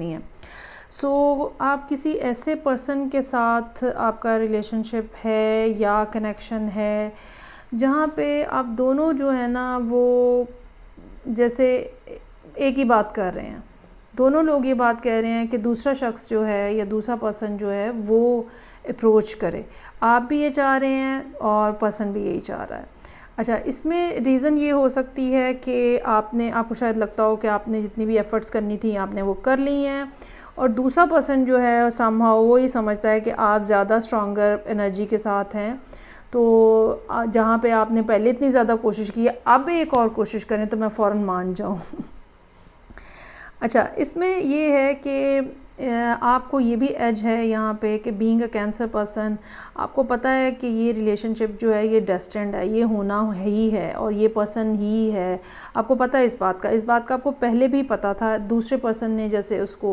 नहीं है। आप किसी ऐसे पर्सन के साथ आपका रिलेशनशिप है या कनेक्शन है जहाँ पे आप दोनों जो है ना वो जैसे एक ही बात कर रहे हैं, दोनों लोग ये बात कह रहे हैं कि दूसरा शख्स जो है या दूसरा पर्सन जो है वो अप्रोच करे, आप भी ये चाह रहे हैं और पर्सन भी यही चाह रहा है। अच्छा, इसमें रीज़न ये हो सकती है कि आपको शायद लगता हो कि आपने जितनी भी एफ़र्ट्स करनी थी आपने वो कर ली हैं, और दूसरा पर्सन जो है समहाउ वो ये समझता है कि आप ज़्यादा स्ट्रॉन्गर एनर्जी के साथ हैं, तो जहाँ पे आपने पहले इतनी ज़्यादा कोशिश की है अब एक और कोशिश करें तो मैं फ़ौरन मान जाऊँ। अच्छा, इसमें ये है कि आपको ये भी एज है यहाँ पे कि बीइंग अ कैंसर पर्सन, आपको पता है कि ये रिलेशनशिप जो है ये डेस्टिन्ड है, ये होना ही है और ये पर्सन ही है। आपको पता है इस बात का आपको पहले भी पता था, दूसरे पर्सन ने जैसे उसको